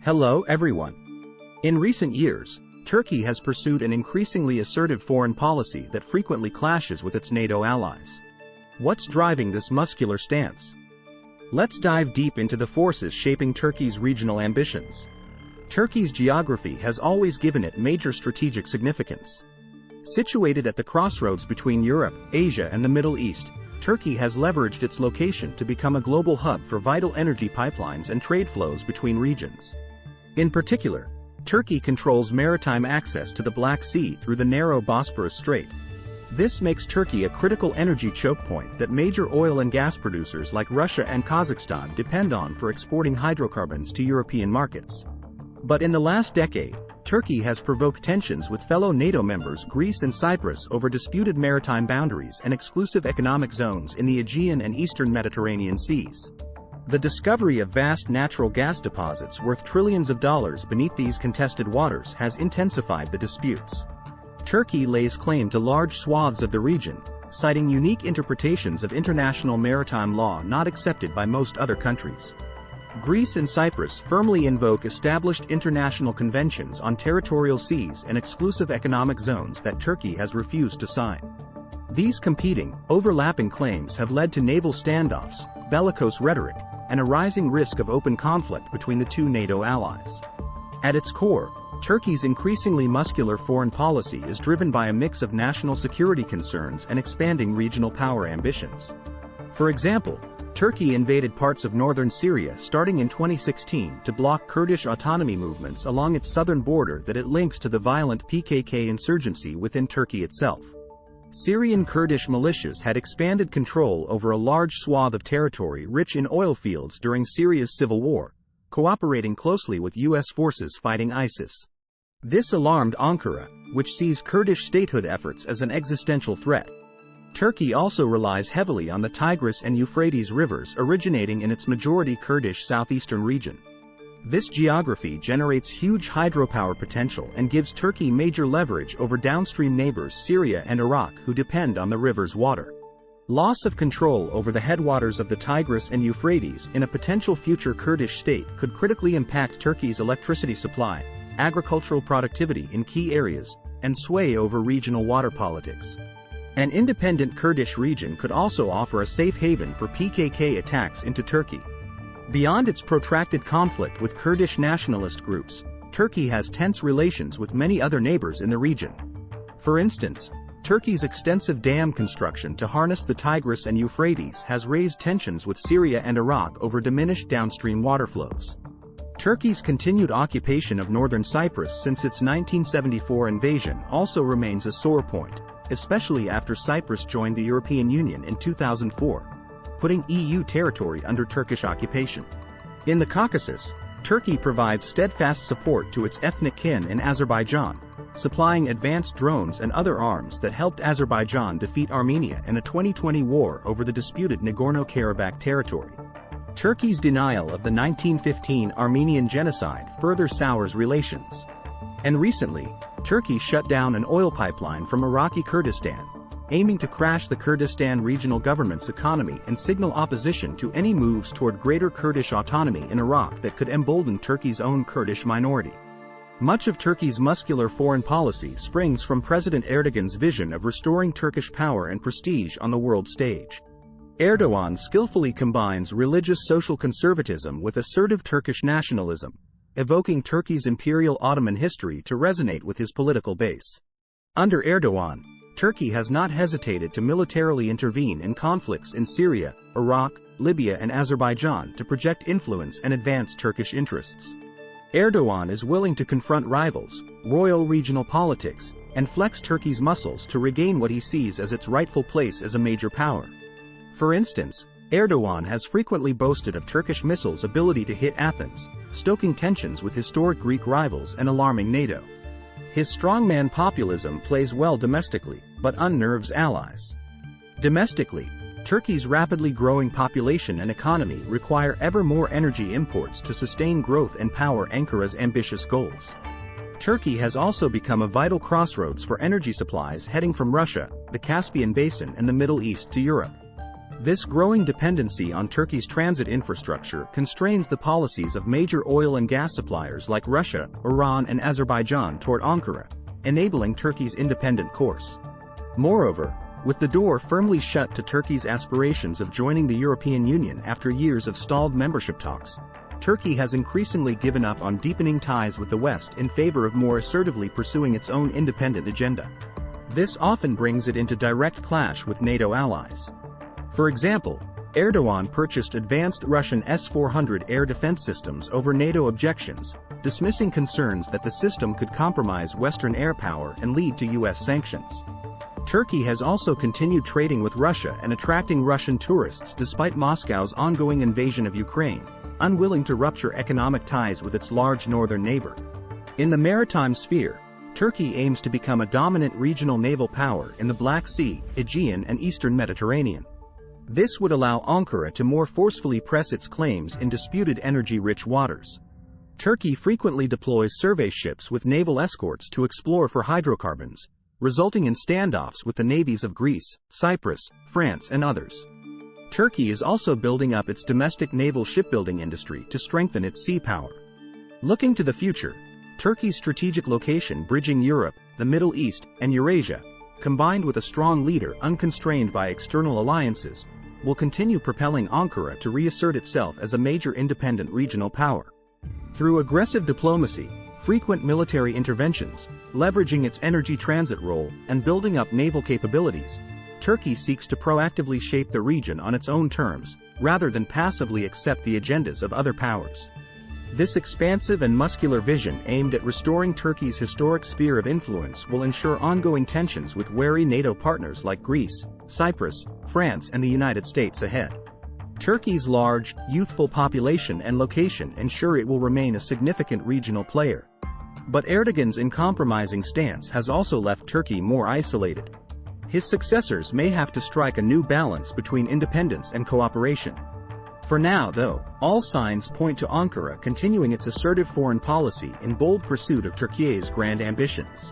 Hello everyone. In recent years, Turkey has pursued an increasingly assertive foreign policy that frequently clashes with its NATO allies. What's driving this muscular stance? Let's dive deep into the forces shaping Turkey's regional ambitions. Turkey's geography has always given it major strategic significance. Situated at the crossroads between Europe, Asia and the Middle East, Turkey has leveraged its location to become a global hub for vital energy pipelines and trade flows between regions. In particular, Turkey controls maritime access to the Black Sea through the narrow Bosporus Strait. This makes Turkey a critical energy choke point that major oil and gas producers like Russia and Kazakhstan depend on for exporting hydrocarbons to European markets. But in the last decade, Turkey has provoked tensions with fellow NATO members Greece and Cyprus over disputed maritime boundaries and exclusive economic zones in the Aegean and eastern Mediterranean seas. The discovery of vast natural gas deposits worth trillions of dollars beneath these contested waters has intensified the disputes. Turkey lays claim to large swaths of the region, citing unique interpretations of international maritime law not accepted by most other countries. Greece and Cyprus firmly invoke established international conventions on territorial seas and exclusive economic zones that Turkey has refused to sign. These competing, overlapping claims have led to naval standoffs, bellicose rhetoric, and a rising risk of open conflict between the two NATO allies. At its core, Turkey's increasingly muscular foreign policy is driven by a mix of national security concerns and expanding regional power ambitions. For example, Turkey invaded parts of northern Syria starting in 2016 to block Kurdish autonomy movements along its southern border that it links to the violent PKK insurgency within Turkey itself. Syrian Kurdish militias had expanded control over a large swath of territory rich in oil fields during Syria's civil war, cooperating closely with U.S. forces fighting ISIS. This alarmed Ankara, which sees Kurdish statehood efforts as an existential threat. Turkey also relies heavily on the Tigris and Euphrates rivers originating in its majority Kurdish southeastern region. This geography generates huge hydropower potential and gives Turkey major leverage over downstream neighbors Syria and Iraq who depend on the river's water. Loss of control over the headwaters of the Tigris and Euphrates in a potential future Kurdish state could critically impact Turkey's electricity supply, agricultural productivity in key areas, and sway over regional water politics. An independent Kurdish region could also offer a safe haven for PKK attacks into Turkey. Beyond its protracted conflict with Kurdish nationalist groups, Turkey has tense relations with many other neighbors in the region. For instance, Turkey's extensive dam construction to harness the Tigris and Euphrates has raised tensions with Syria and Iraq over diminished downstream water flows. Turkey's continued occupation of northern Cyprus since its 1974 invasion also remains a sore point, especially after Cyprus joined the European Union in 2004. Putting EU territory under Turkish occupation. In the Caucasus, Turkey provides steadfast support to its ethnic kin in Azerbaijan, supplying advanced drones and other arms that helped Azerbaijan defeat Armenia in a 2020 war over the disputed Nagorno-Karabakh territory. Turkey's denial of the 1915 Armenian genocide further sours relations. And recently, Turkey shut down an oil pipeline from Iraqi Kurdistan, aiming to crash the Kurdistan regional government's economy and signal opposition to any moves toward greater Kurdish autonomy in Iraq that could embolden Turkey's own Kurdish minority. Much of Turkey's muscular foreign policy springs from President Erdogan's vision of restoring Turkish power and prestige on the world stage. Erdogan skillfully combines religious social conservatism with assertive Turkish nationalism, evoking Turkey's imperial Ottoman history to resonate with his political base. Under Erdogan, Turkey has not hesitated to militarily intervene in conflicts in Syria, Iraq, Libya and Azerbaijan to project influence and advance Turkish interests. Erdogan is willing to confront rivals, roil regional politics, and flex Turkey's muscles to regain what he sees as its rightful place as a major power. For instance, Erdogan has frequently boasted of Turkish missiles' ability to hit Athens, stoking tensions with historic Greek rivals and alarming NATO. His strongman populism plays well domestically, but unnerves allies. Domestically, Turkey's rapidly growing population and economy require ever more energy imports to sustain growth and power Ankara's ambitious goals. Turkey has also become a vital crossroads for energy supplies heading from Russia, the Caspian Basin and the Middle East to Europe. This growing dependency on Turkey's transit infrastructure constrains the policies of major oil and gas suppliers like Russia, Iran and Azerbaijan toward Ankara, enabling Turkey's independent course. Moreover, with the door firmly shut to Turkey's aspirations of joining the European Union after years of stalled membership talks, Turkey has increasingly given up on deepening ties with the West in favor of more assertively pursuing its own independent agenda. This often brings it into direct clash with NATO allies. For example, Erdogan purchased advanced Russian S-400 air defense systems over NATO objections, dismissing concerns that the system could compromise Western air power and lead to U.S. sanctions. Turkey has also continued trading with Russia and attracting Russian tourists despite Moscow's ongoing invasion of Ukraine, unwilling to rupture economic ties with its large northern neighbor. In the maritime sphere, Turkey aims to become a dominant regional naval power in the Black Sea, Aegean and Eastern Mediterranean. This would allow Ankara to more forcefully press its claims in disputed energy-rich waters. Turkey frequently deploys survey ships with naval escorts to explore for hydrocarbons, resulting in standoffs with the navies of Greece, Cyprus, France and others. Turkey is also building up its domestic naval shipbuilding industry to strengthen its sea power. Looking to the future, Turkey's strategic location bridging Europe, the Middle East, and Eurasia, combined with a strong leader unconstrained by external alliances, will continue propelling Ankara to reassert itself as a major independent regional power. Through aggressive diplomacy, frequent military interventions, leveraging its energy transit role, and building up naval capabilities, Turkey seeks to proactively shape the region on its own terms, rather than passively accept the agendas of other powers. This expansive and muscular vision aimed at restoring Turkey's historic sphere of influence will ensure ongoing tensions with wary NATO partners like Greece, Cyprus, France and the United States ahead. Turkey's large, youthful population and location ensure it will remain a significant regional player. But Erdogan's uncompromising stance has also left Turkey more isolated. His successors may have to strike a new balance between independence and cooperation. For now, though, all signs point to Ankara continuing its assertive foreign policy in bold pursuit of Turkey's grand ambitions.